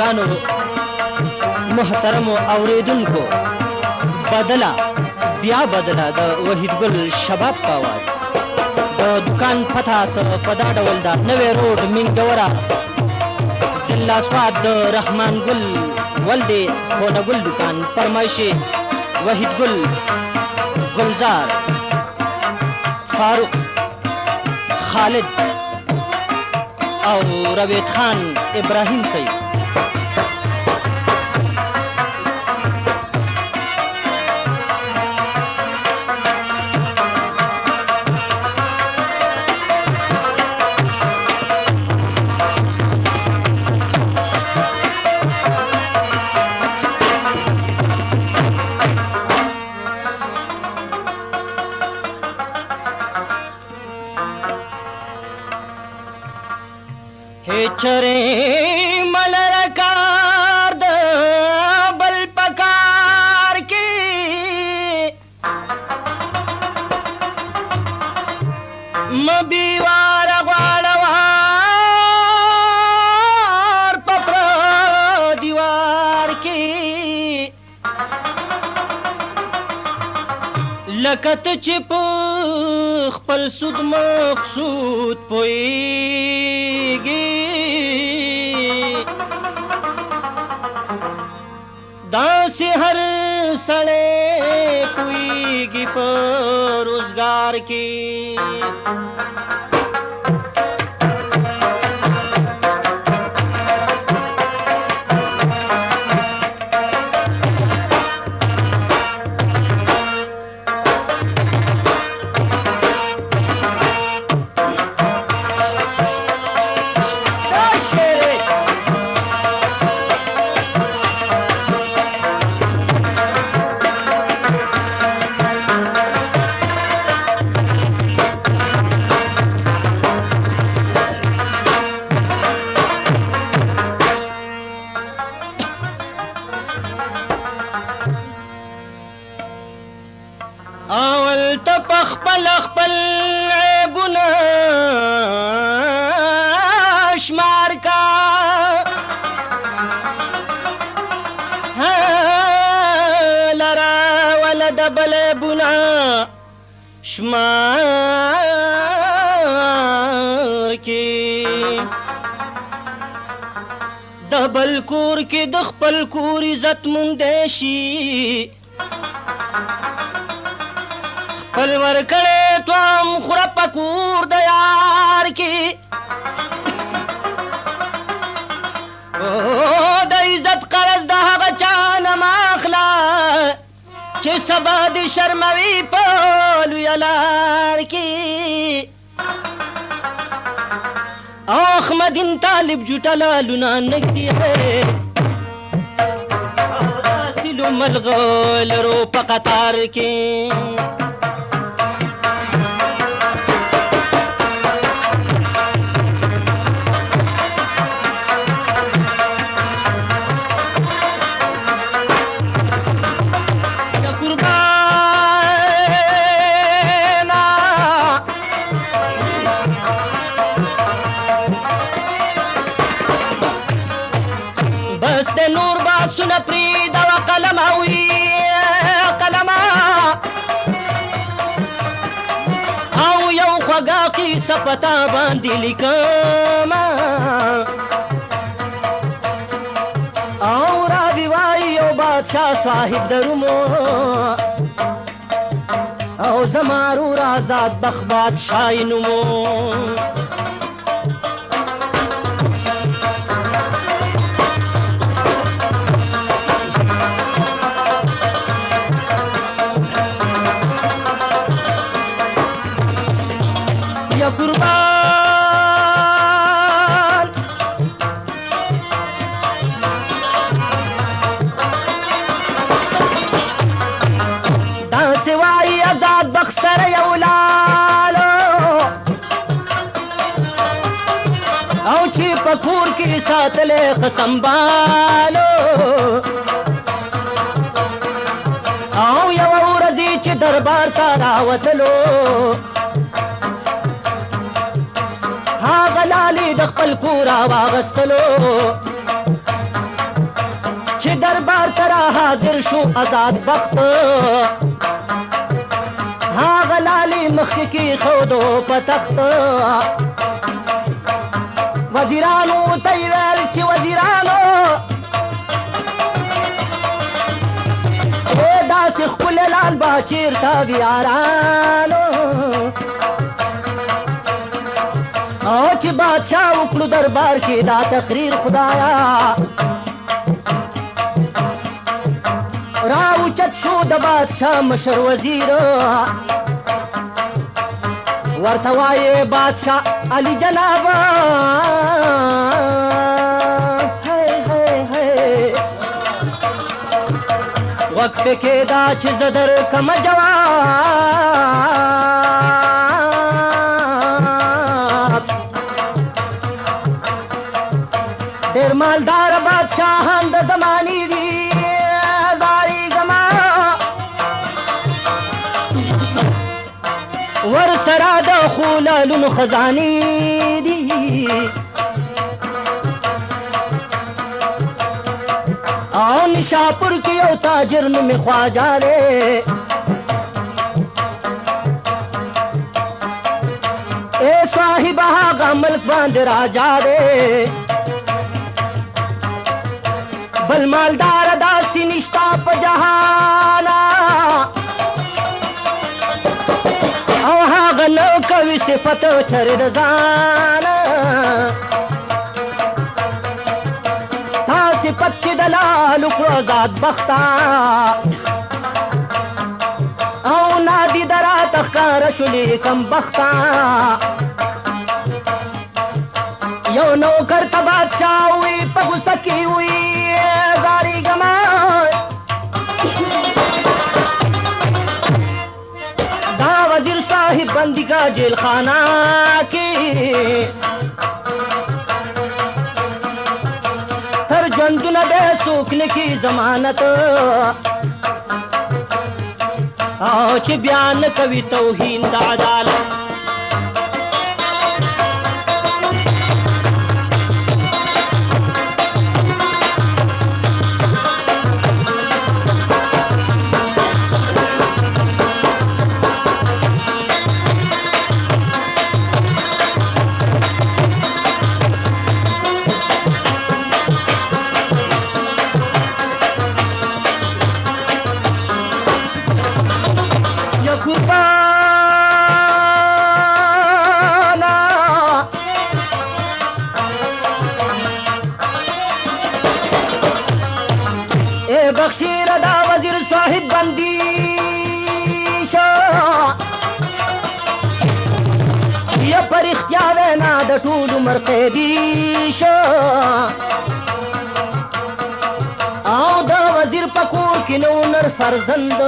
ګرانو محترمو اوریدونکو بدله بیا بدله د وحید ګل شباب په اواز د دکان پته څه په دا ډول ده نوی روډ مینګوره ضلع سوات د رحمان ګل ولد خونه ګل دکان فرمایش وحید ګل گلزار فاروق خالد او روید خان ابراهیم صاحب چرے ملرکار د بل پکار کی مبیوار غوالوار پپر دیوار کی لکت چپ خپل سود مقصود پوئیگی داسی ہر سڑے پوئیگی پر روزگار کی اول تپخ پل خپل عیبونه شمار کا لرا ولد بل عیبونه شمار کی د بل کور کې د خپل کور عزت موندی شي خپل ورکړې توام خوره په کور د یار کې د عزت قرض د هغه چا نه مه اخله چې سبا دې شرموي په لویه لار کې او احمدین طالب جوټه لالونه نږدې داسې ملغلرو په قطار کې نور باسونه پرېږده و قلمه وي قلمه او یو خوږه قیصه په تا باندې لیکمه او راوي وایي یو بادشاه صاحب د رومو او زما رور آزاد بخت بادشاهي نومو یا قربان داسې وایي آزاد بخت سره یو لالو او چې په کور کې ساتلی ښه سنبالو او یوه ورځې چې دربار ته راوتلو هغه لالې د خپل کور راواغستلو حاضر شو آزاد بخت هاغه لالي مخکې کېښودو په تخت وزیرانو ته یې ویل چې وزیرانو داسې ښکلی لال به چېرته وي یارانو او چې بادشاه وکړو دربار کې دا تقریر خدایا راوچت شو د بادشاه مشر وزیر ورته وایې بادشاه علي جنابه غوږ پکې دا چې زه درکمه جواب ډېر مالداره بادشاهان د زمانې دي زاریږمه ورسره د خولالونو خزانې دي او نشاپور کې یو تاجر نومې خواجه دی ای صاحب هغه ملک باندې راجا دی بل مالدار داسې نشته په جهانا او هغه نو کوي صفت چرې د ځانه صفت چې د لالو کړو آزاد بخته او نادي د راته ښکاره شولې کم بخته یو نوکر ته بادشاه وي په غوسه کې وي زاریږمه دا وزیر صاحب بندي کا جیل خانه کې ژوندونه به څوک نه کي ضمانت او چې بیان کوي توهین د عدالت بخشیر دا وزیر صاحب بندی شو یا پر اختیار وینا د ټول عمر قیدی شو او دا وزیر پکور کې نو نر فرزند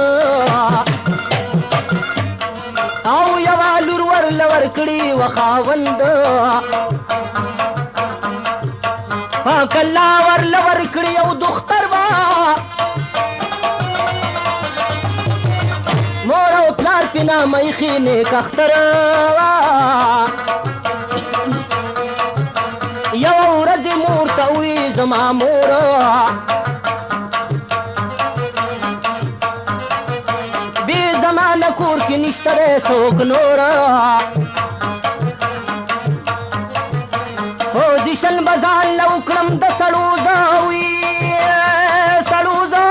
او یوا لور ور لور کړي وخاوند پاک الله ور لور کړي او دختر وا مور او پلار پینا مېخي نیک اختر یو ورځ مور ته وي زما مور بې زمانه کور کې نشته دی څوک نور پوزیشن به ځان له وکړم د سړو زه وي سړو زه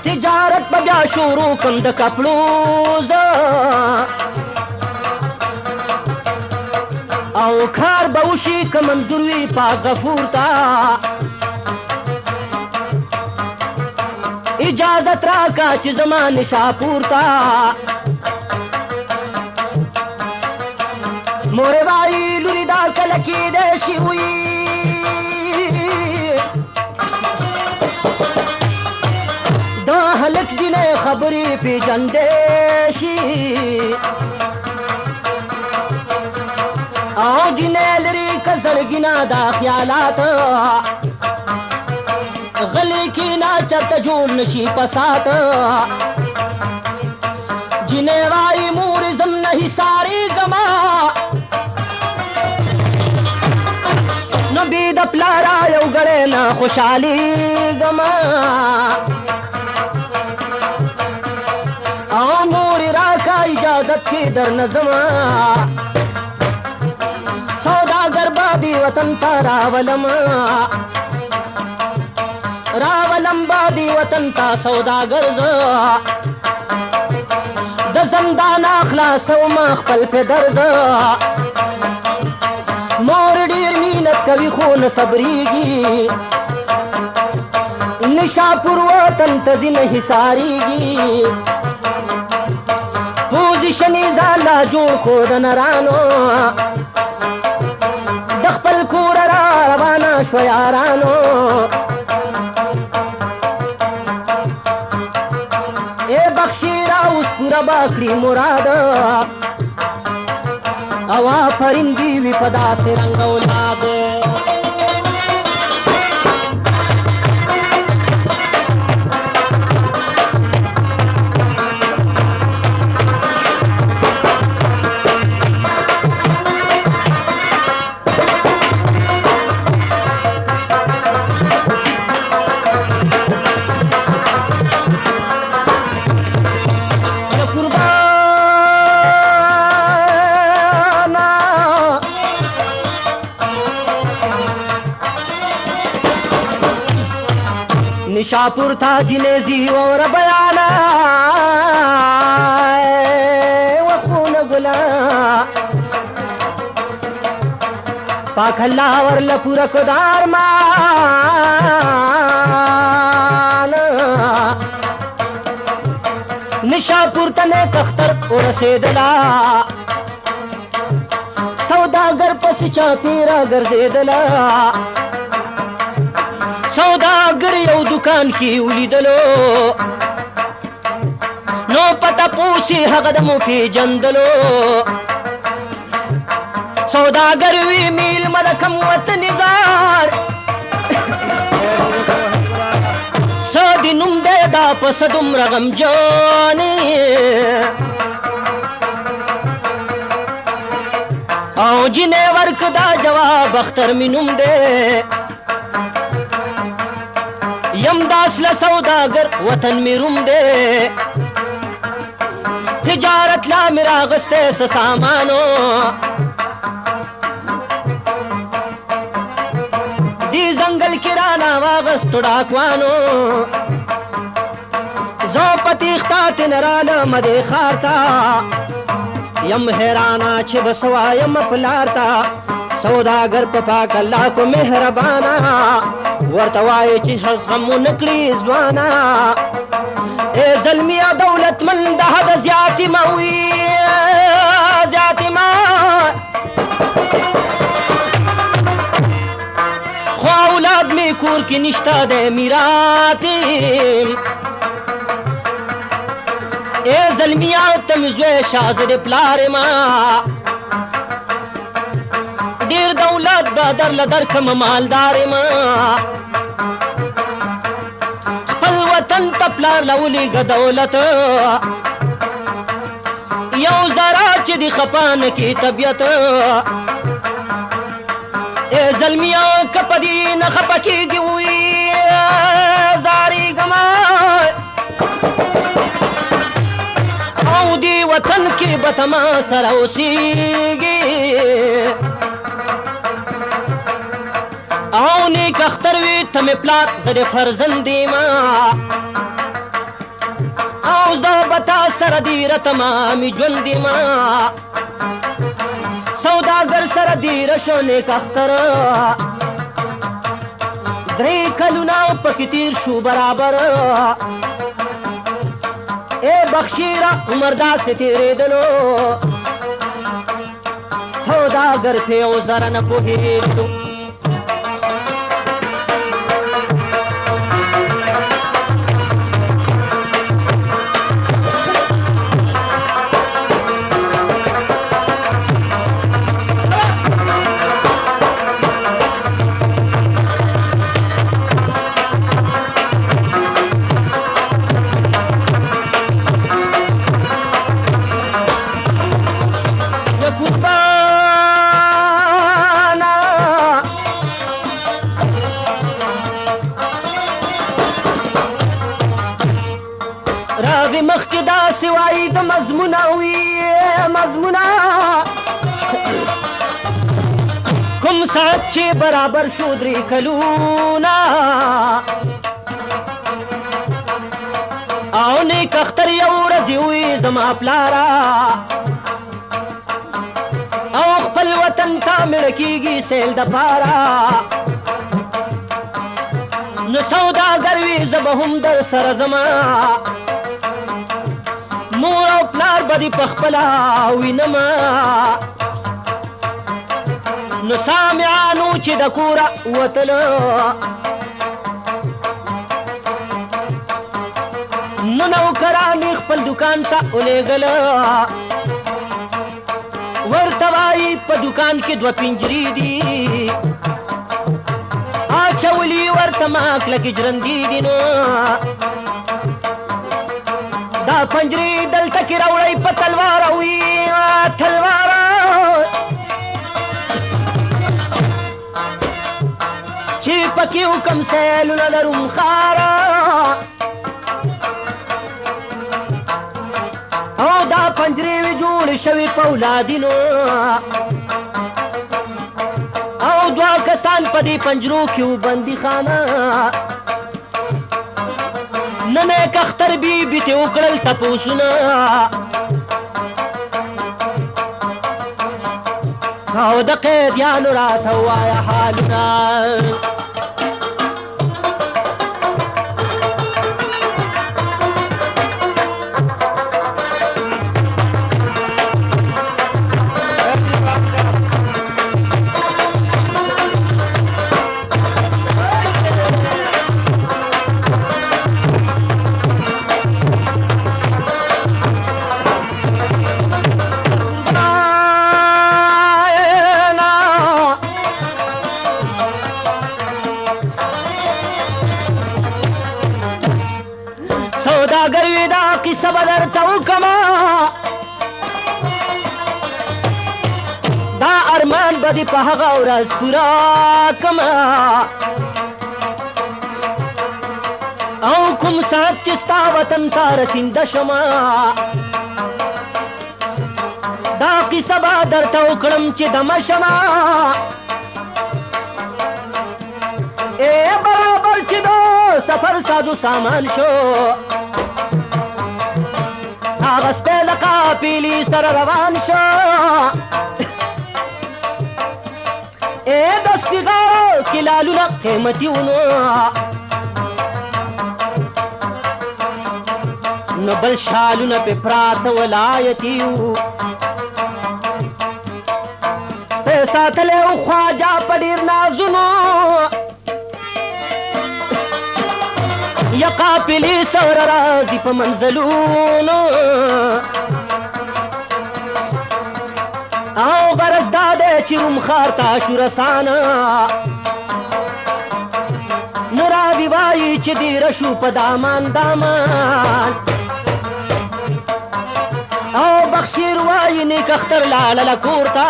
تجارت به بیا شروع کړم د کپړو زه او کار به وشي که منظور وي پاک غفور ته اجازت راکړه چې زما نشاپور ته مورې وایي لورې دا کله کېدی شي وي دا هلک جنۍ خبرې پېژندی شي او جنۍ لري که زړګینه دا خیالات غلی کېنه چرته جوړ نشي فساد جنۍ وایي مورې زم نه حصارېږمه نو بې د پلار خوشحالی گما او مور راکا اجازت چی در نظما سوداگر بادی وطن تا راولم بادی وطن تا سوداگر زا د زندان اخلاص او ما خپل په درد مور ډیر مینت کوي خو نه صبرېږي نشاپور وطن ته ځي نه حصارېږي پوزیشن یې ځان لا جوړ کړو د نرانو د خپل کوره را روانه شوه یارانو بخشیرا اوس پورا باکړي مراد او پرندی وی په داسې رنګ اولاد निशापुर था जिनेजी और बयाना वखून गुला पाखल्ला और लपुरा कुदार मान निशापुर तने कख्तर और सेदला सौदागर पस चापीरा गर्जेदला सौदागर یو دکان کې ولیدلو نو پته پوسی هغه د مو پیژندلو سوداگر وی میل ملکم وطن زار سادی نوم دی دا پس دومره غمجانې او جینې ورک دا جواب اختر می نوم دی یم داس لسوداگر وطن می روم دے تجارت لا میرا غستے سسامانو دی زنگل کرانا واغستو ڈاکوانو زو پتیختا تنرانا مدی خارتا یم حیرانا چھ بسوا یم پلارتا سوداگر پاک اللہ کو مہربانا ورتوای چې غمو نکړي ځوانا اے زلمیا دولت مند حد زیاتی موي زیاتی ما خو اولاد می کور کې نشتا د میراثي اے زلمیا تمزوی شازد پلار ما ډیر دولت بدر لدر کم مالدار ما خپل وطن تپلار لولی گ دولت یو زرا چې دی خپان کی طبیعت اے زلمیا کپدی نه خپکیږي وی زاری گما او دی وطن کی بتما سره اوسیږي او نیک اختر وی تم پلار زد فرزندی ما او زبتا سر دیر تمامی جوندی ما سوداگر سر دیر شو نیک اختر دری کلونا پکی تیر شو برابر اے بخشیرا عمر دا سے تیرے دلو سوداگر پہ او ذرا نہ پوہیدو وای د مضمونه وی مضمونه کوم ساعت چې برابر شو 3 کلونه او نیک اختر یو ورځ وی زما پلارا او خپل وطن ته مړ کیږي سیل د پارا نو سوداګر وي زه به هم در سره زما مور او پلار به دې پخپله وینما نو سامعانو چې د کوره وتله نو نوکران یې خپل دکان ته ولېږله ورته وایي په دکان کې 2 پنجرې دي اچولي ورته ما کلکې ژرندې دي نو دا پنجرې دلته کې راوړئ په تلواره وي تلواره چې پکې حکم سیلونه لرم خاره او دا پنجرې وي جوړې شوې په اولادینو او 2 کسان په دې پنجرو کې و بندي خانه نن یک اختر بی بی ته وکړل تپوسونه او د قیدیانو راته ووایه حالونه سوداګر وي دا قصه به درته وکړمه دا ارمان به دې په هغه ورځ پوره کړمه او کوم ساعت چې ستا وطن ته رسینده شمه دا قصه به درته وکړم چې دمه شمه ای برابر چې دو سفر سازو سامان شو هغه سپی له قافلې سره روان شو ای د سپیغارو کې لالونه قیمتي ونو نو بل شالونه پې پراته ولایتي وو سپی ساتلی و خواجه په ډېر نازونو یا قافلې سره راځي په منزلونو او غرض دا دی چې روم ښار ته شو رسانه نو راوي وایي چې ډېره شو په دامان دامان او بخشیر وایي نیک اختر لاړله کور ته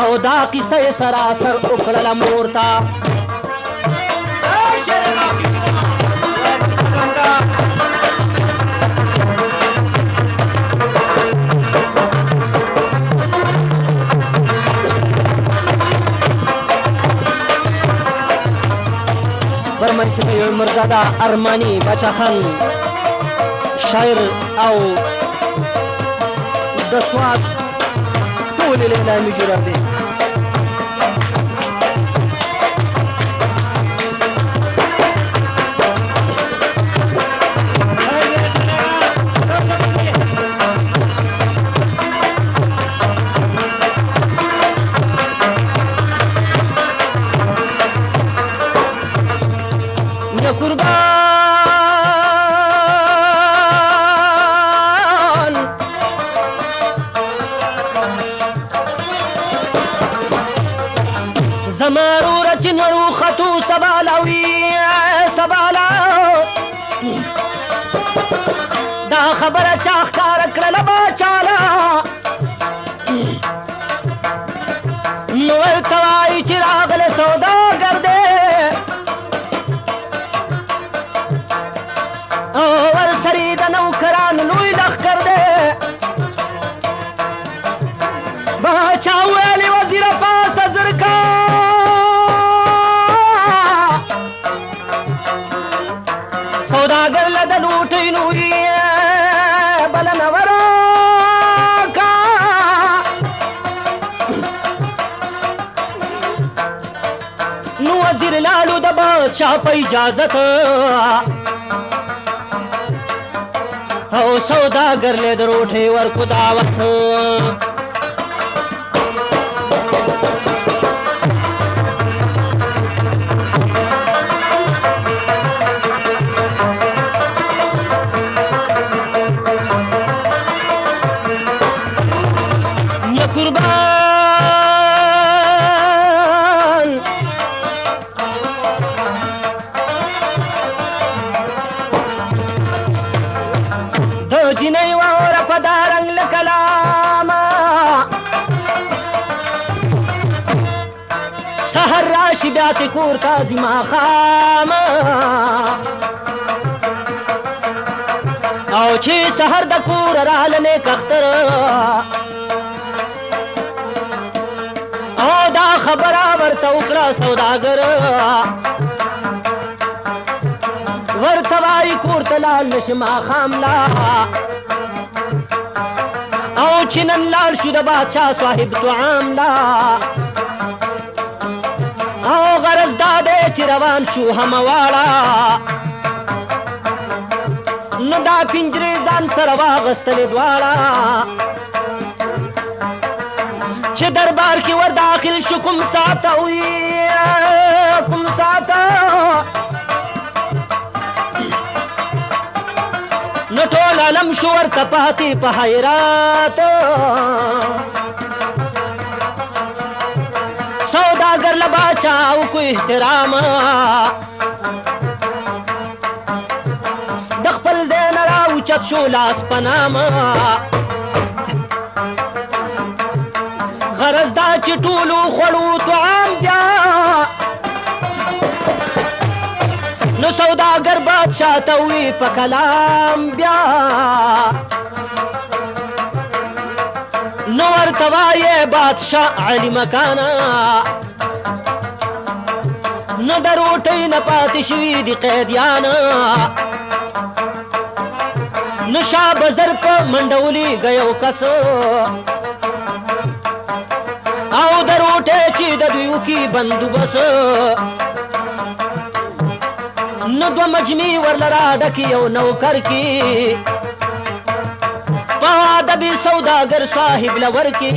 او دا قصه یې سراسر وکړله مور ته برمنشي مرزاده ارماني باچا خان شاعر او د سواد ټولې اعلامي جوړه دی قربان زمارو رچن ورو خطو سبالاوی سبالا دا خبره چا ښکاره کړله باچاله نو ورته وایي چې راغله سوداګر دی او ورسره چا په اجازت او سوداګر له د روټۍ ورکو دعوت جنۍ واوره په دا رنګ له کلامه سحر راشي بیا تې کور ته ځي ماښامه او چې سحر د کوره راله نیک اختر او دا خبره ورته وکړه سوداګر ورته وایي کور ته لاړ نه شي ماښام لا او چې نن لاړ شو د بادشاه صاحب طعام لا او غرض دا دی چې روان شو همواړه نو دا پنجرې ځان سره واغستلې دواړه چې دربار کې ور داخل شو کوم ساعته کوم ساعته نو ټول عالم شو ورته پاتې په حیرات سوداګر له باچا وکړو احترام د خپل ځای نه راوچت شو لاس په نامه غرض دا چې ټولو خوړو طعام بیا نو سوداګر بادشاه ته وی په کلام بیا نو ورته وایې بادشاه علي مکانه نو د روټۍ نه پاتې شوي دي قیدیان نو شاه بزر په منډولي ګیو کس او د روټۍ چې د دوی وکي بندوبس نو دو مجمع ورله راډکي یو نوکر کې په ادبي سوداګر صاحب له ورکي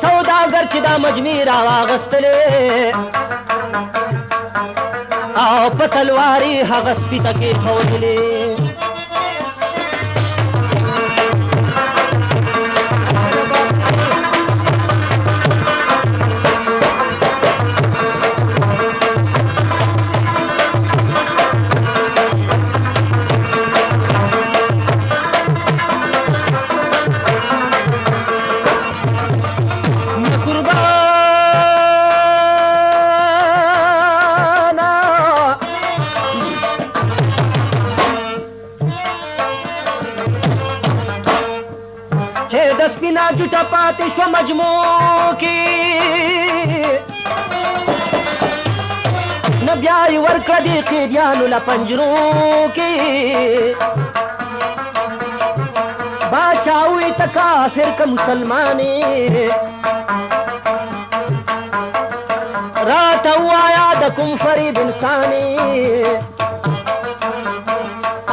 سوداګر چې دا مجمع راواغستلې او په تلواري هغه سپي ته کېښودلې سپینا جوټه پاتې شوه مجموع کې نه بیا یې ورکړه دې قیدیانو له پنجرو کې باچا وی ته کافر که مسلمانې راته ووایه د کوم فریب انسانې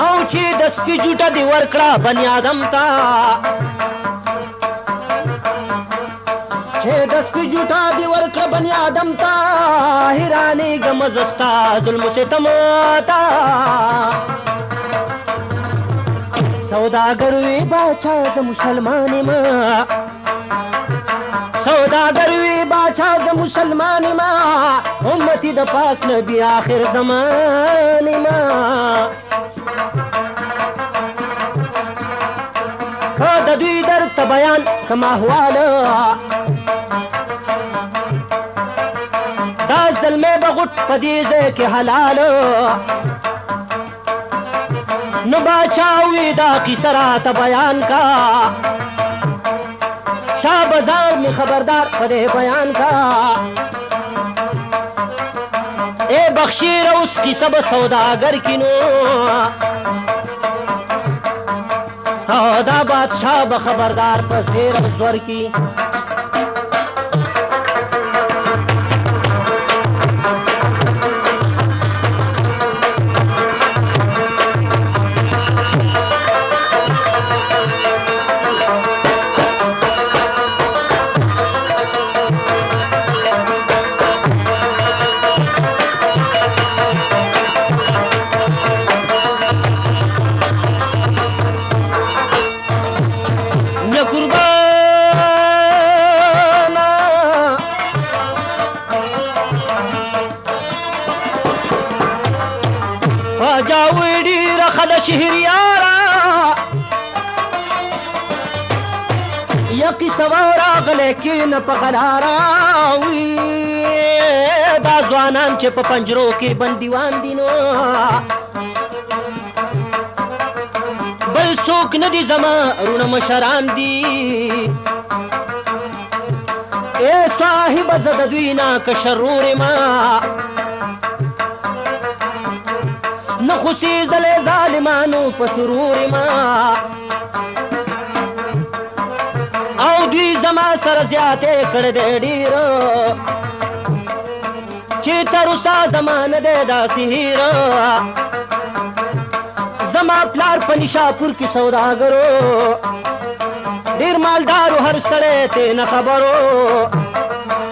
او چې د سپي جوټه دې ورکړه بني آدم ته چې د سپي جوټه دې ورکړه بني آدم ته حیرانېږم زه ستا ظلم و ستم ته سوداګر وی باچا زه مسلمان یم سوداګر وی باچا زه مسلمان یم امتي د پاک نبي آخر زمان یم که د دوی درته بیان کم احواله دا زلمی به غټ په دې ځای کې حلاله نو باچا وی دا قصه راته بیان کا شاه بازار می خبردار په دې بیان کا اے بخشیر اوس قصه به سوداګر کینو دا بادشاہ به خبردار پس دیر زور کی شهریارا یقی سوارا غلی کین په غلارا وی دا ځوانان چې په پنجرو کې بندیوان دي نو بل څوک نه دي زما رونه مشران دي اے صاحب زه د دوی نه که شرور ما نه خوسېدلی ظالمانو په سرور ما او دوی زما سره زیاتې کړی دی ډېر چې تر اوسه زما نه دی داسې هېر زما پلار په نیشاپور کې سوداګرو ډېر مالدارو هر سړی ترې نه خبرو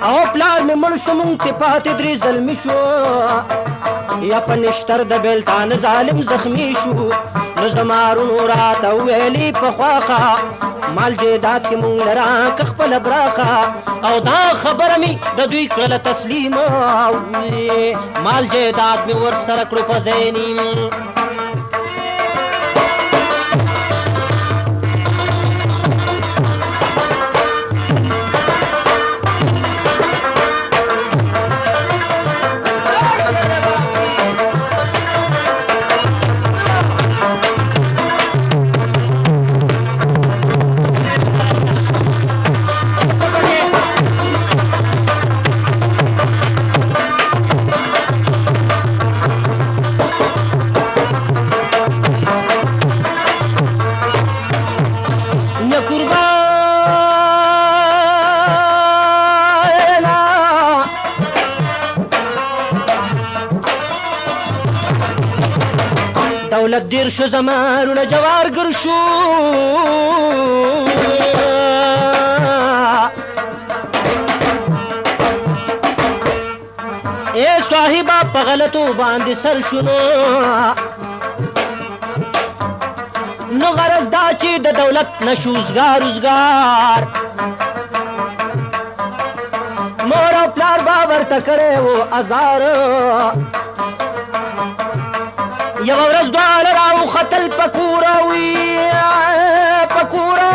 او پلار مې مړ شو مونږ کې پاتې درې زلمي شو یا په نشتر د بېلتان ظالم زخمی شو نو زما رونو راته وویلې پخواخه مال جیداد کې مونږ لره که خپله براخه او دا خبره مې د دوی کړله تسلیم مال جیداد مې ورسره کړو په ذهني دولت دیر شو زمانونه جوارگر شو اے صاحبہ په غلطو باندې سر شنو نو غرض دا چې د دولت نشوزګار روزګار مور او پلار با ورته کړی و ازار یو ورځ دواړه راوختل په کوره وي په کوره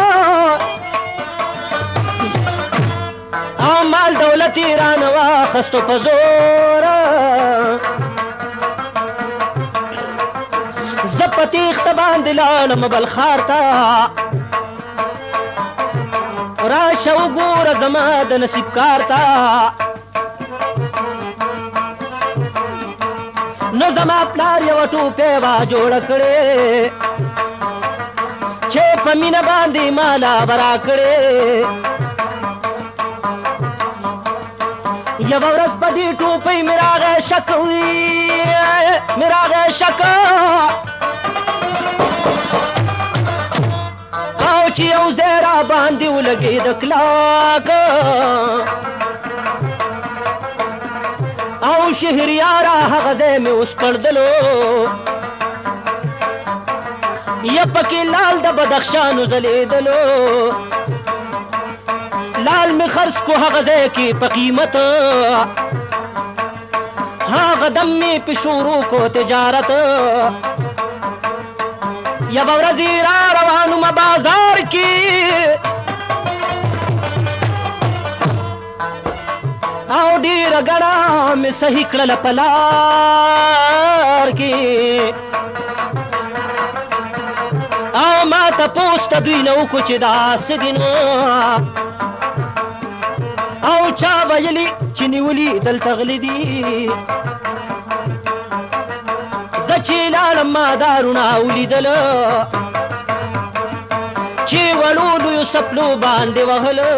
او مال دولت یې رانه واخستو په زوره زه په تېښته باندې لاړم بل ښار ته راشه وګوره زما د نصیب کار ته نو زما پلار یوه ټوپۍ وه جوړه کړې چې په مینه باندې مالا برا کړې یوه ورځ په دې ټوپۍ مې راغی شک مې راغی شک او چې یو ځای را باندې ولګېد کلاک او شهریارا هغه ځای مې اوس پړدلو یا پکې لال د بدخشانو ځلېدلو لال مې خرڅ کو هغه ځای کې په قیمت هغه دم مې په شروع کو تجارت یوه ورځ را روانومه بازار کې او ډېره ګڼه مې صحیح کړله په لار کې او ما تپوس ته دوی نه وکړو چې دا څه دي نو او چا ویلي چې نیولي دلته غلي دي زه چې لاړم ما دارونه ولیدله چې وړو لویو سپلو باندې وهله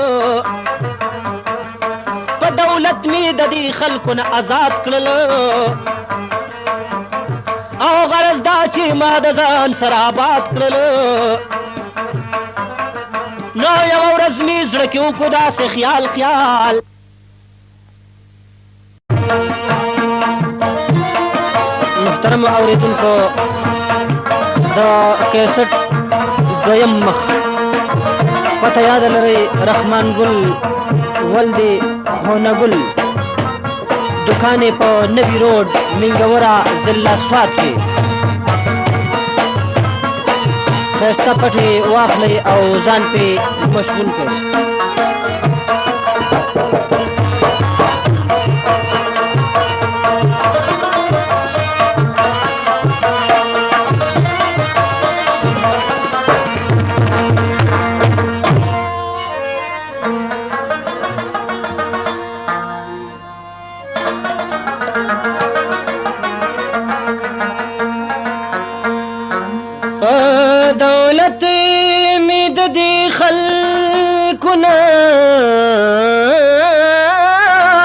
په دولت مې د دې خلکو نه آزاد کړل او غرض دا چې ما د ځان سره آباد کړل نو یوه ورځ مې زړه کې وکړو داسې خیال محترم اوریدونکو د کیسټ دویم مخ پته یاد لرئ رحمان ګل ولدي هونګل دکانې په نوي روډ منګورا ضلع سوات کې ښایسته پټې واخلئ او ځان پې مشغول کړئ. دولت می د دې خلکو نه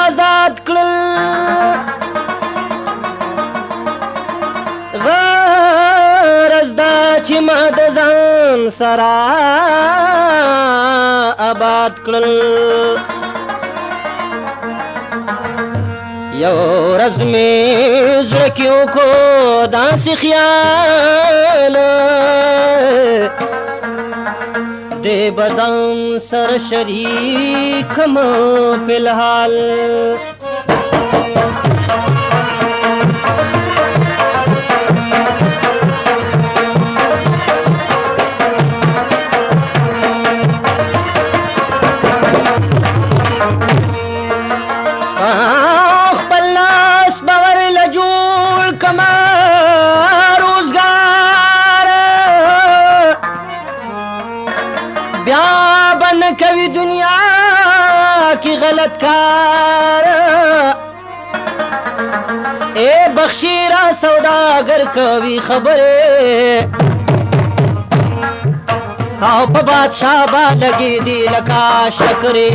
آزاد کړل، غرض دا چې ما د ځان سره آباد کړل. یو ورځ مې زړه کې وکړو داسې خیال دې به ځان سره شریک کړم فلحال. بیا بن کوي دنیا کی غلط کار، اے بخشی را سوداگر کوي خبره او په بادشاہ با لګي دی لکا شکرې.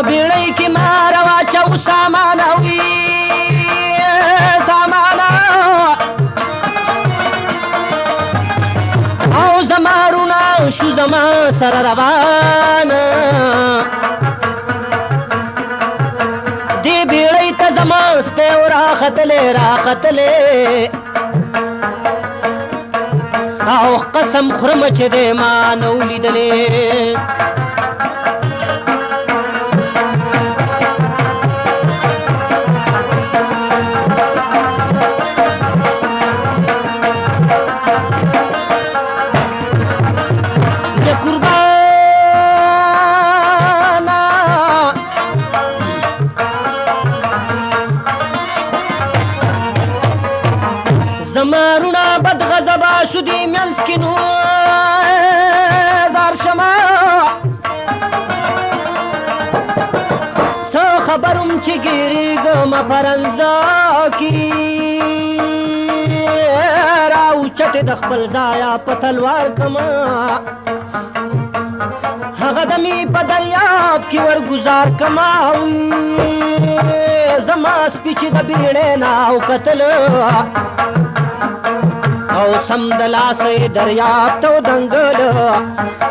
بیړۍ کې ما راواچو سامان اوي سامانا او زمارونه شو زما سره روانه دې بیړۍ ته زما سپی راختلې او قسم خورم چې دې ما نو لیدلې. زمارونا بد غضبا شو دی منز کی نو زار شما سو خبرم چی گیری گم پرنزا کی راو چت دخبل زایا پتلوار کما غدمی په دریاب کې ورګزار کماوي زما سپیچ د بیړې نه او قتل او سم د لاسې دریاب ته ودنګل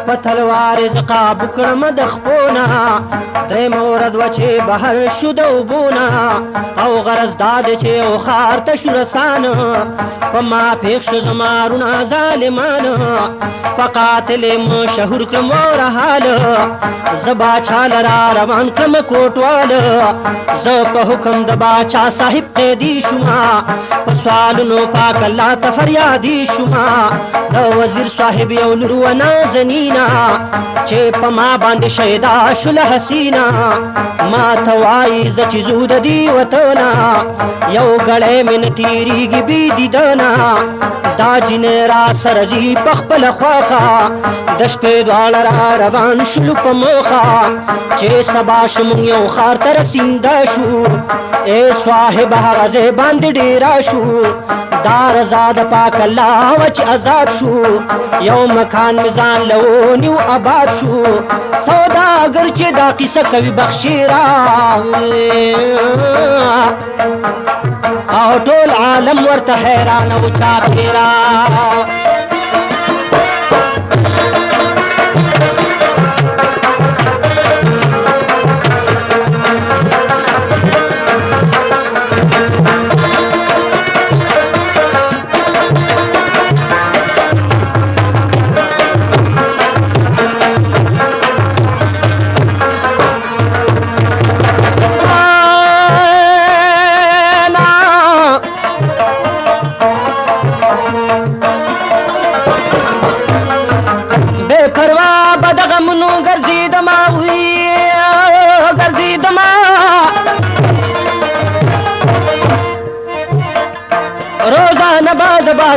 په تلوار زقاب کړم د خپونه درې مورد وچې بهر شو د اوبونه او غرض دا دی چې او ښار ته شو رسان په ما پېښ شو زمارونه ظالمان په قاتل مشهور کړم ورحال زه باچا لرا روان کړم کوټواله زه په حکم د باچا صاحب قیدي شوما په سوالونو پاک الله ته فریادي شوما د وزیر صاحب یو لور و نازنینا چې په ما باندې شیدا شوله حسینا ما ته وایي زه چې ځو د دې وطنه یو ګړی مې نه تېرېږي بې دیدنه دا جینۍ را سره ځي په خپله خواښه د شپې دواړه را روان شولو په موخه چې سبا شو موږ یو ښار ته رسینده شو ای صاحب هغه ځای باندې ډېره شو دا رضا د پاک الله وه چې آزاد شو یو مکان مې ځان له ونیو آباد شو سوداګر چې دا قیسه کوي بخشي راغلی او ټول عالم ورته حیران او چاپېره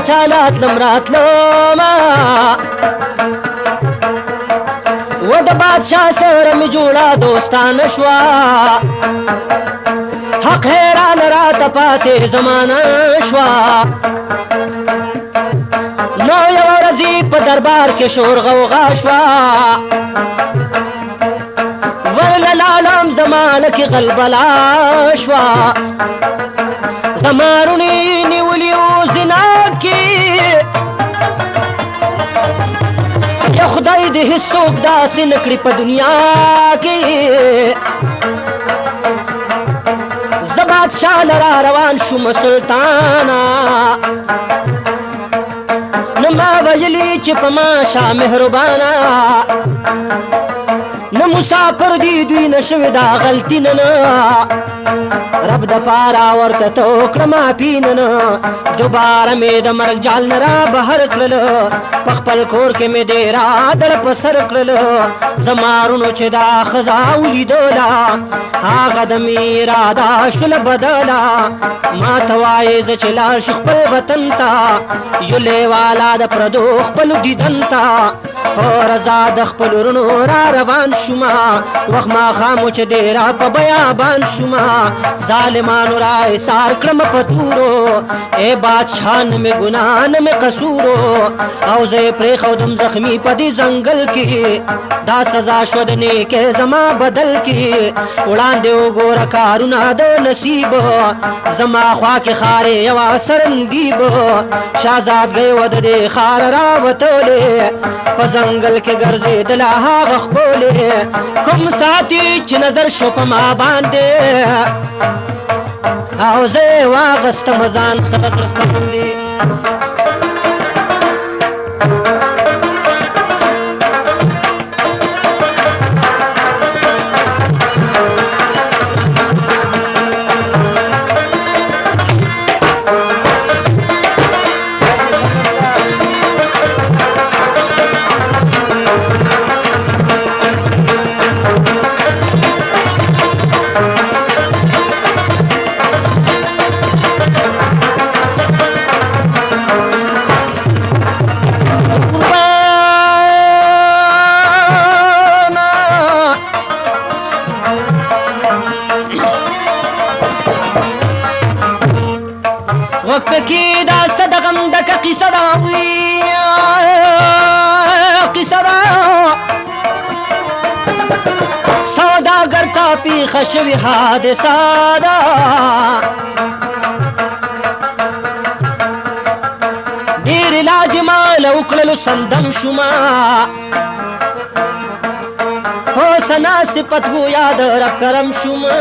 چاله تلم راتلمه و د بادشاه سره مې جوړه دوستانه شوه حق حیران راته پاتې زمانه شوه نو یوه ورځې په دربار کې شور غوغا شوه ورله لاړم زمانه کې غلبلا شوه زما روڼې نیولي و زنا کې یا خدای دې هیڅوک داسې نه کړي په دنیا کې زه بادشاه لره روان شوم سلطانه نه ما ویلي چې په ما شاه مهربانه نه مسافر دي دوی نه شوې دا غلطي نه رب د پاره ورته ته وکړه معافي نه دوباره مې د مرګ جال نه را بهر کړل په خپل کور کې مې دې را دړ په سر کړل زما وروڼو چې دا ښځه ولیدله هغه د مې اراده شوله بدله ما ته وایې زه چې لاړ شو خپل وطن ته یولې والا د پردو خپلو دیدن ته په رضا د خپلو وروڼو را روان شومه وخت ماښام و چې ډېره په بیابان شومه ظالمانو را ایثار کړم په تورو ای بادشاه نه مې ګناه نه مې قصورو او زه یې پرېښودم زخمي په دې ځنګل کې دا سزا شوه د نیکۍ زما بدل کې وړاندې وګوره کارونه د نصیب زما خوا کې خارې یوه سرنګیب شهزادګۍ وه د دې ښار راوتلې په ځنګل کې ګرځېدله هغه خپلې کوم ساتي چې نظر شو په ما باندې او زه یې واغستم ځان سره تر څنډې وفکی دا صدقم دکا قصه دا قصه دا سوداگر تا پیښه شوې حادثه ده ډېر علاج ما له وکړلو سمدم شومه حسنا صفت گویا د رب کرم شومه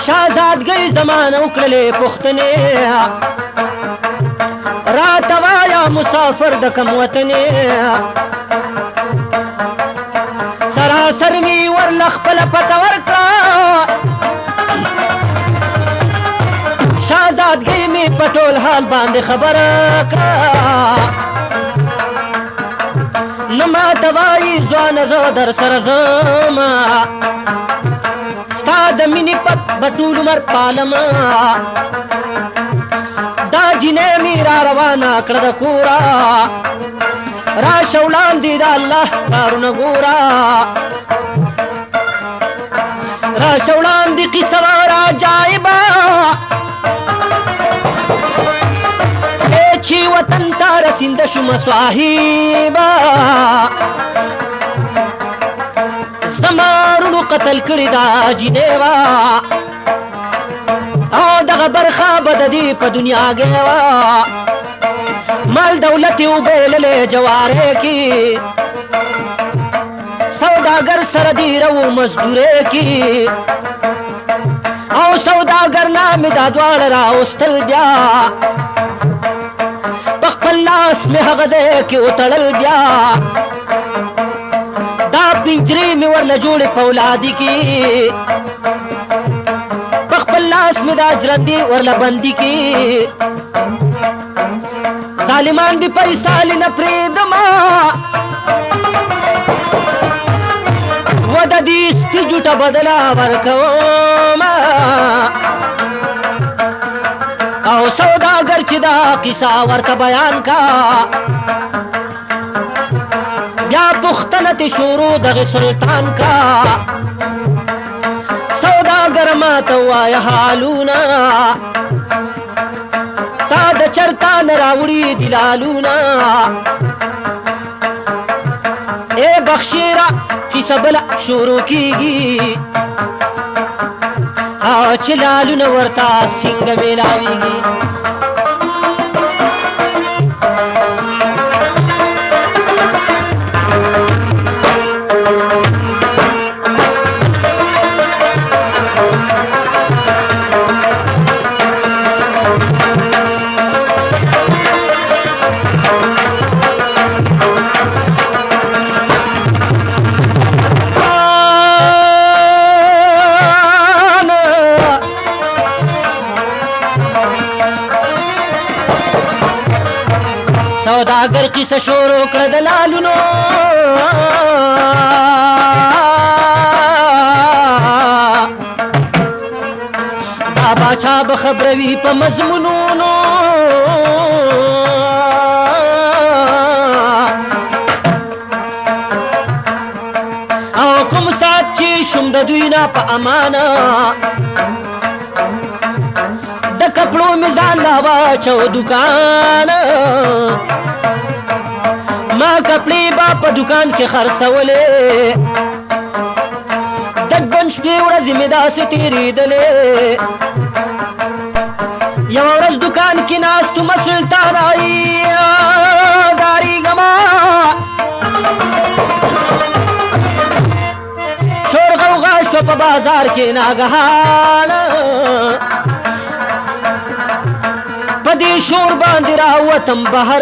شهزادګۍ زمانه وکړلې پوښتنې راته وایه مسافر د کوم وطنې سراسر مې ورله خپله پته ورکړه شهزادګۍ مې په ټول حال باندې خبره کړه نه ماته وایي ځوانه زه در سره ځمه ستا د مینې پت به ټول عمر پالمه دا جینۍ مې را روانه کړه د کوره راشه وړاندې د الله کارونه ګوره راشه وړاندې قصه وه عجایبه چې وطن ته رسینده شومه صاحبه زما وروڼو قتل کړې دا جینۍ وه او دغه برخه به د دې په دنیا کې وه مال دولت یې وبیللې جوارې کې سوداګر سره دیره و مزدورۍ کې او سوداګر نه مې دا دواړه راوستل بیا په خپل لاس مې هغه ځای کې وتړل بیا دا پنجرې مې ورله جوړې په اولادي کې په خپل لاس مې دا ژرندې ورله بندي کې ظالمان دې پیسالې نه پرېږدمه و د دې سپي جوټه بدله ورکومه او سودا دا قصه ورته بیان کا بیا پختنه ته شروع دغه سلطان کا سوداګر ماته وایه حالونه تا د چرتا نه راوړي دلالونه اے بخشیرا کیسه بله شروع کیږي چې لالونه ورته څنګه میلاویږي سوداګر قصه شروع کړه د لالونو دا باچا به خبروي په مضمونونو او کوم ساعت چې شوم د دوی نه په امانه د کپړو مې ځان لا واچو دوکان ما کپړې با په دوکان کې خرڅولې د ګون شپې ورځې مې داسې تېرېدلې یوه ورځ دوکان کې ناست ومه سلطان آیي زارېږمه شور غوغا شو په بازار کې ناګهانه په دې شور باندې راوتم بهر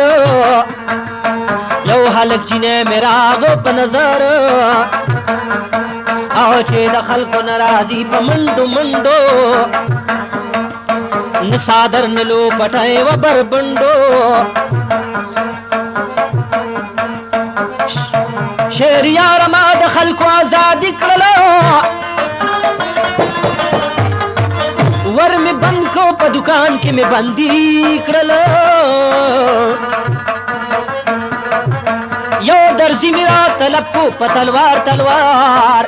یو هلک جینۍ مې راغه په نظر او چې د خلکو نه راځي په منډو منډو نه صادر نه لوپټی و بربنډو شهریاره ما د خلکو ازادي کړله ور مې بند کو په دوکان کې مې بندي کړله یو درزي مې را طلب کو په تلوار تلوار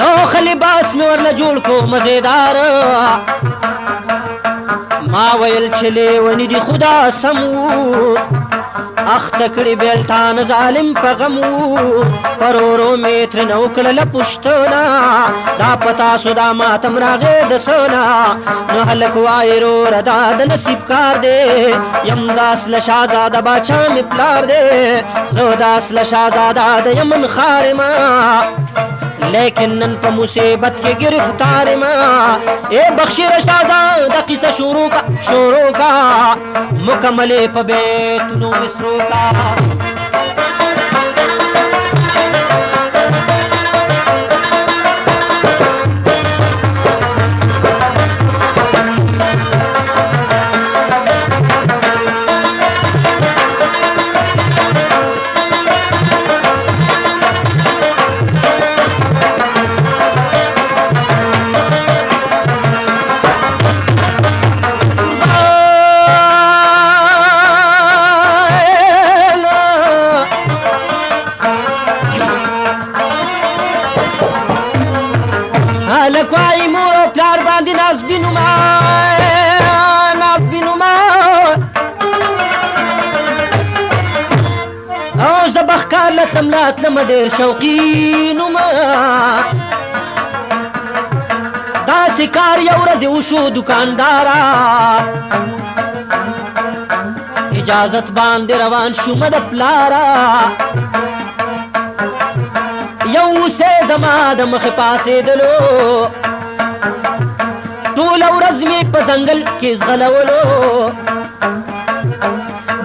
او خلی باس مې ورله جوړ کو مزیدار ما ویل چې لیوني دي خدا سم وو اخته کړي بیلتان ظالم په غم وو پرورو مې ترېنه وکړله پوښتنه دا په تاسو دا ماتم راغې د سونه نو هلک وایي وروره دا د نصیب کار دی یم د اصله شهزاده باچا مې پلار دی زه د اصله شهزاده د یمن ښار یمه لیکن نن په مصیبت کې گرفتار ما اے بخشیر شهزاده قصه شروع کا مکمل په بیتونو مصرو کا لکوای مور او پلار باندې نازبینو ما اوس د بخکار لتلم راتلم ډېر شوقینو ما داسې کار یو ورځې وشو دوکانداره اجازت باندې روان شومه د پلاره یو اوسې زما د مخې پاسېدلو ټوله ورځ مې په ځنګل کې ځغلولو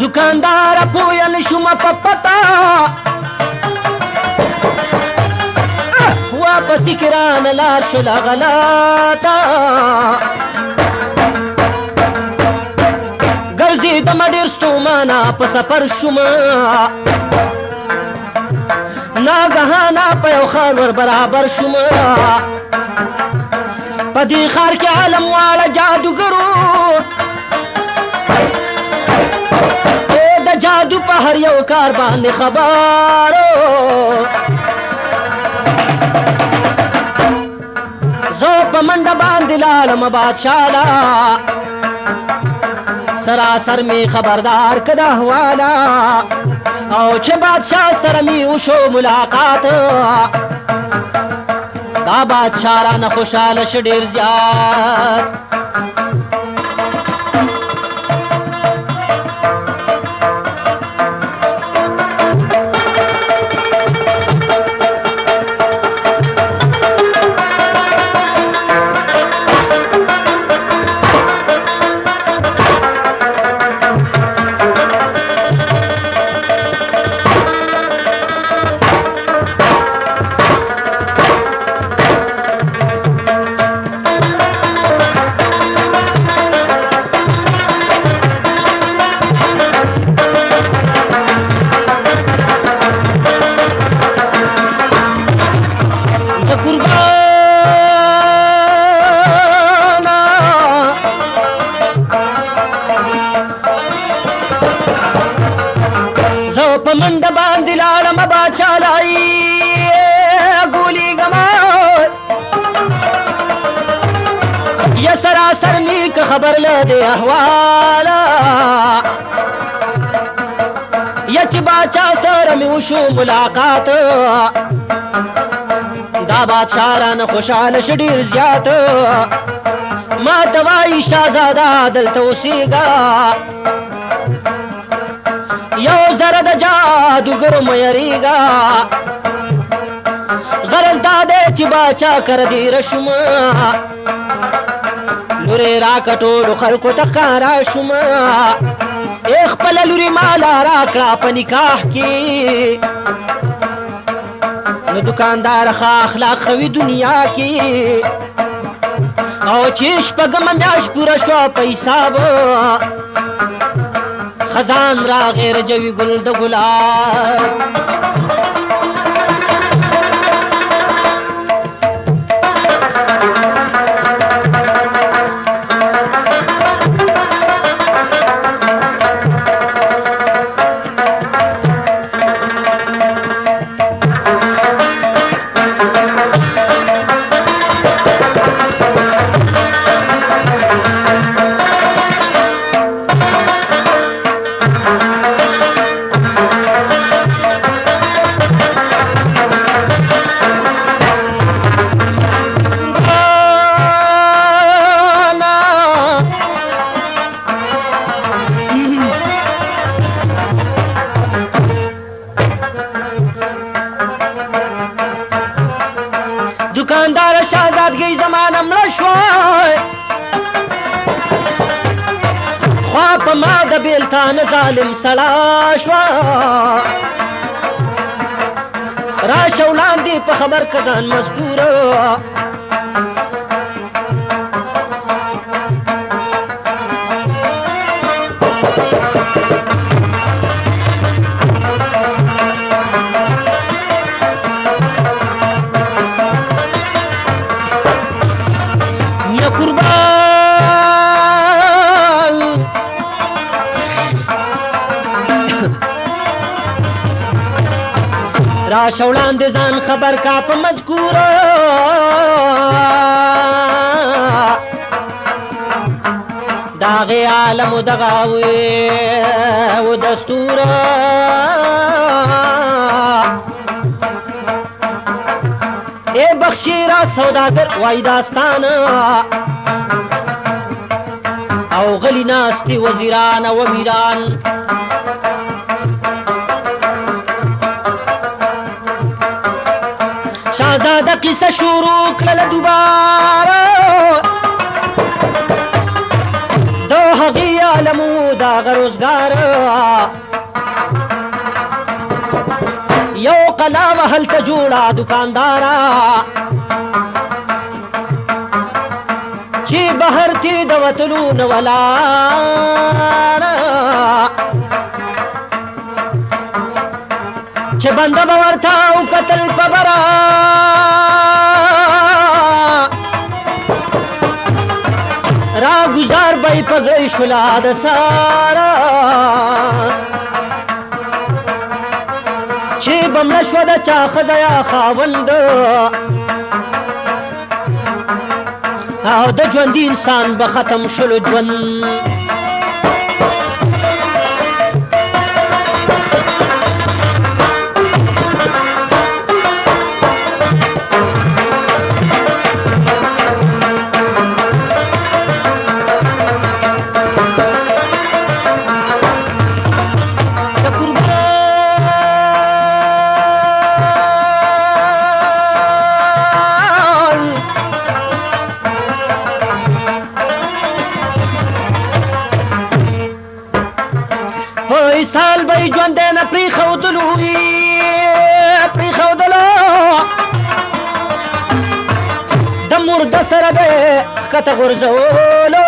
دوکانداره پویل شومه په پته واپسې کې رانه لار شوله غلاته ګرځېدمه ډېر ستومانه په سفر شومه ناګهانه په یو ښار ور برابر شومه په دې ښار کې عالم واړه جادوګرو هر یو کار باندې خبرو زه په منډه باندې لاړم بادشاه لا سراسر می خبردار کړه احواله او چې بادشاه سره می وشو ملاقات دا بادشاه رانه خوشحاله شه ډېر زیات په منډه باندې لاړم باچا لای ګولیږم یا سراسر می که خبر له دې احواله یا چې باچا سره مې وشو ملاقات دا بادشاه رانه خوشحاله شه ډېر زیات ما ته وایي شهزاده دلته اوسېږه یو زره د جادوګرو مه یریږه غرض دا دی چې باچا کره دیره شوم لورې راکړه ټولو خلکو ته ښکاره شوم خپله لورې ماله راکړه په نکاح کې نو دوکاندار ښه اخلاق خوي دنیا کې او چې شپږمه میاشت پوره شوه په حساب خزان راغی رجوي ګل د ګلاب دوکاندار شهزادګۍ زمانه مړه شوه خوا په ما د بېلتانه ظالم سړه شوه راشه وړاندې په خبر که ځان مزدوره راشه وړاندې ځان خبر کا په مذکوره د هغې عالم و دغه و دستوره ای بخشي را سوداګر وای داستانه او غلي ناستې وزیران او امیران شهزاده قصه شروع کړله دوباره د هغې عالم و د هغه روزګار یو قلا وه هلته جوړه دوکانداره چې بهر کې د وتلو نه ولاړه چې بنده به ورته وکتل په بره را گزار به یې پګړۍ شوله د ساره بمړه شوه د چا ښځه یا خاوند او د ژوندي انسان به ختم شلو ژوند سال به یې ژوندی نه پرېښودلو د مرده سره به یې ښکته غورځولو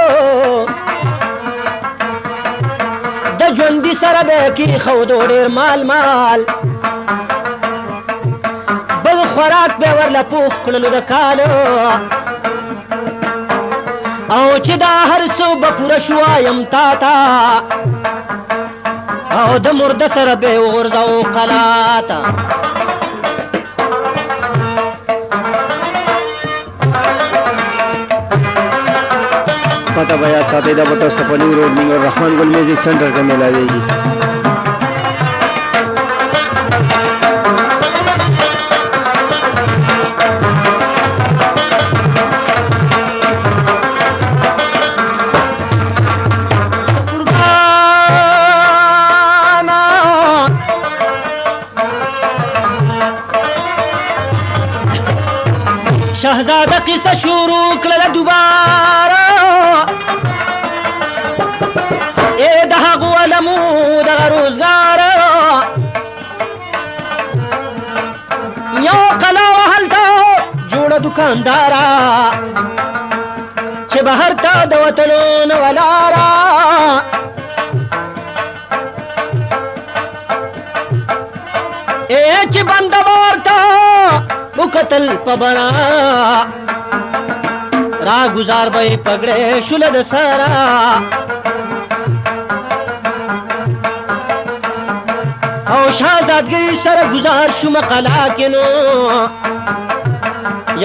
د ژوندي سره به یې کېښودو ډېر مال بل خوراک به یې ورله پوخ کړلو د کالو او چې دا هر څه به پوره شو وایم تا ته او د مرده سره به یې وغورځوو قلا ته پته به یاد ساتئ دا به تاسو ته په نیو روډ مینګ الرحمن ګل میوزیک سنټر کې میلاویږي شهزاده قصه شروع کړله دوباره د هغو علمو دغه روزګار یو قلا وه هلته جوړه دوکانداره چې بهر ته د وتلو نه ولاره چې بنده به ورته وکتل په بڼه را گزار به یې پګړې شوله د سره او شهزادګۍ سره گزار شومه قلا کې نو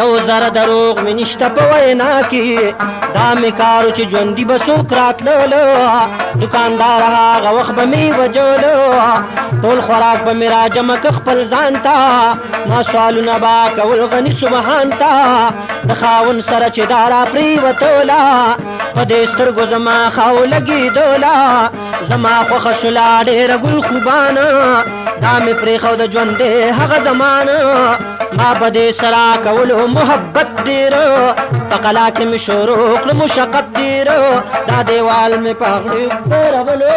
یو ذره دروغ مې نشته په وینا کې دا مې کارو چې ژوندي به څوک راتللو دوکاندار هغه وخت به مې وجلو ټول خوراک به مې راجمع که خپل ځان ته ما سوالونه به کول غني سبحان ته د خاوند سره چې دا را پرېوتله په دې سترګو زما خاو لګېدله زما خوښه شوله ډېره ګل خوبانه دا مې پرېښود ژوندې هغه زمانه ما به دې سره کولو محبت ډېره په قلا کې مې شروع کړه مشقت ډېره دا دیوال مې په غړي ښورولو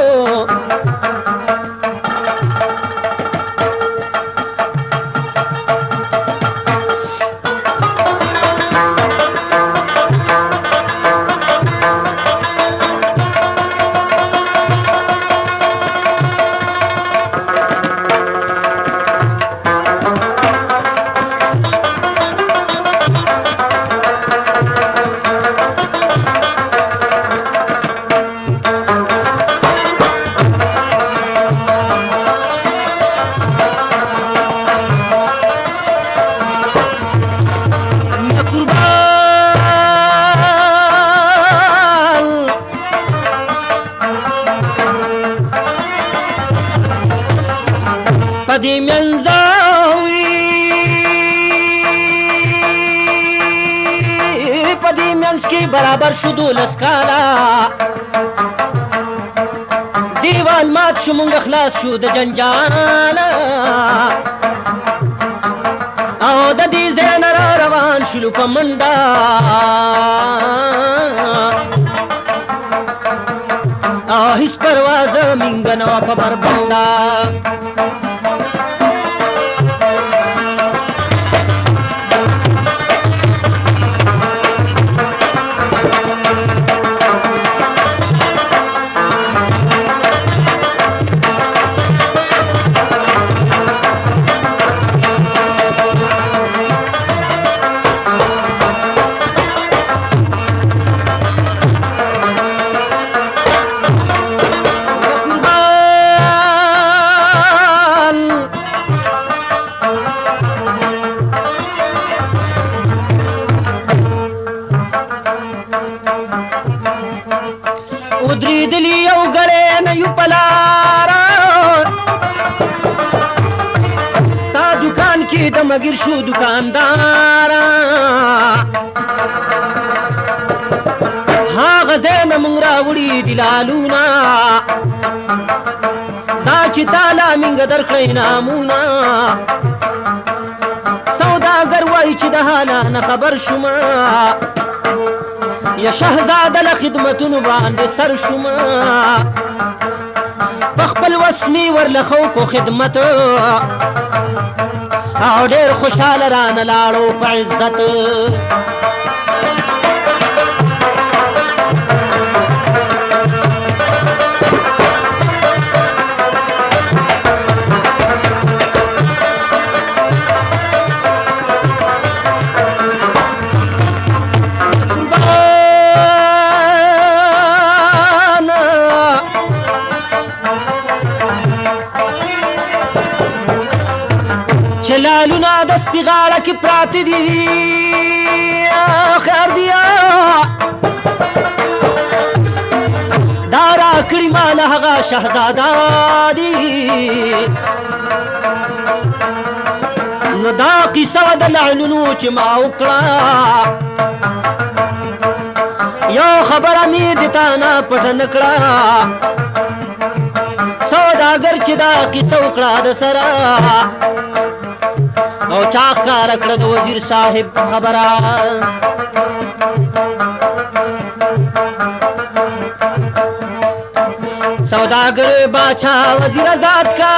پدې منځ کې برابر شو 12 کاله دیوال مات شو مونږ خلاص شو د جنجال او د دې ځای نه را روان شولو په منډه هیڅ پروازه مینګه نه وه په بربنډه د مګر شو دکاندارا هغه زین مونږ راوړي دلالونه دا چې تعالی مونږ درکړی نامونه سوداګر وای چې د حاله نه خبر شومه یا شهزاده له خدمتونو باندې سر شومه په خپل وس مې ورلخو کو خدمت او ډېر خوشحاله رانه لاړو په عزت چلالونا د سپي غاړه کې پراته دي خیر دیا دا راکړي ماله هغه شهزاده دي نو دا قصه وه د لعلونو چې ما وکړه یو خبره مې د تا نه پټه نه کړه سوداګر چې دا قصه وکړه د سره او چا ښکاره کړه د وزیر صاحب خبره سوداګر باچا وزیر آزاد کا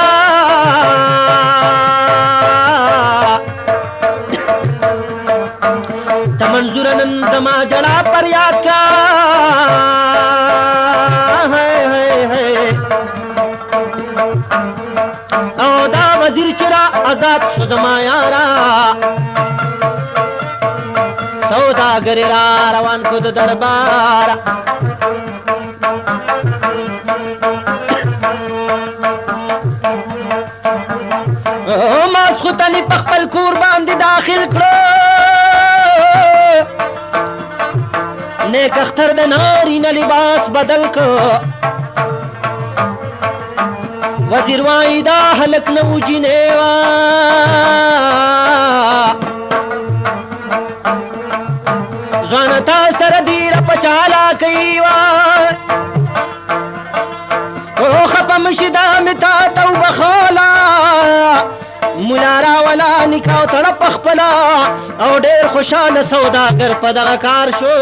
ته منظور نن زما جړه پر یاد کا او دا وزیر چرا آزاد شو زما یارا سوداګر را روان کو د دربار ماسخوتنی په خپل کور باندې داخل کړو نیک اختر د نارینه لباس بدل کو وزیر وای دا هلک نو جنیوا ځوانتا سره دیر په چالا کیوا او خپه مشي دا متا توبه خالا مولا راولا نکاو تړه پخپلا او ډېر خوشاله سوداګر په دغه کار شو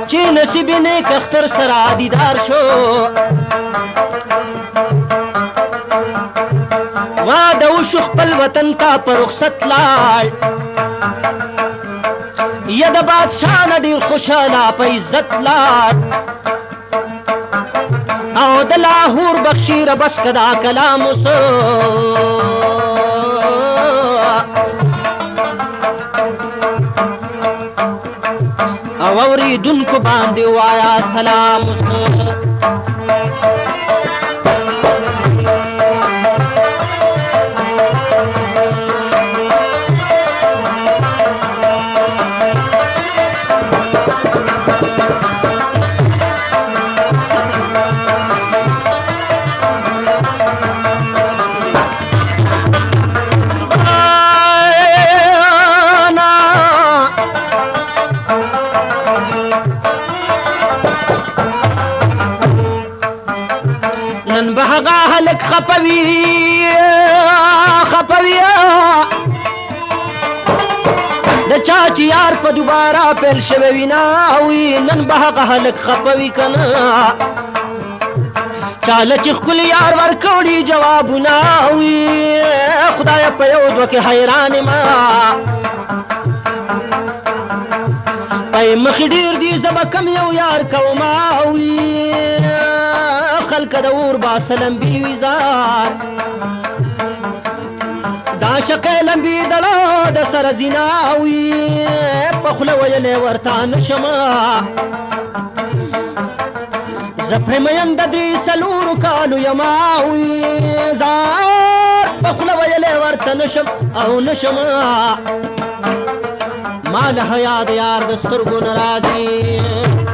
چې نصیب نیک اختر سره دیدار شو واده وشو خپل وطن ته په رخصت لاړ یا د بادشاه نه ډېر خوشحاله په عزت لاړ او د لاهور بخشیره بس کدا کلام وسو او اوریدونکو باندې وایا سلام وسو نن به هغه هلک خپوي د چا چې یار په دوباره پیل شوی وي ناوي نن به هغه هلک خپوي که نه چاله چې ښکلي یار ورکوړي جوابونه وي خدایه په یو دوه کې حیران ما پی مخې ډېر دي زه به کم یو یار کوما وي خلکه د اور باسه لمبي وي ځان دا شقې لمبي دړه د سره زینا وي په خوله ویلې ورته نشمه زه پرې مین د درې څلورو کالو یما وي ځان په خوله ویلې ورته نشم او نشمه ما له حیا د یار د سترګو نه راځي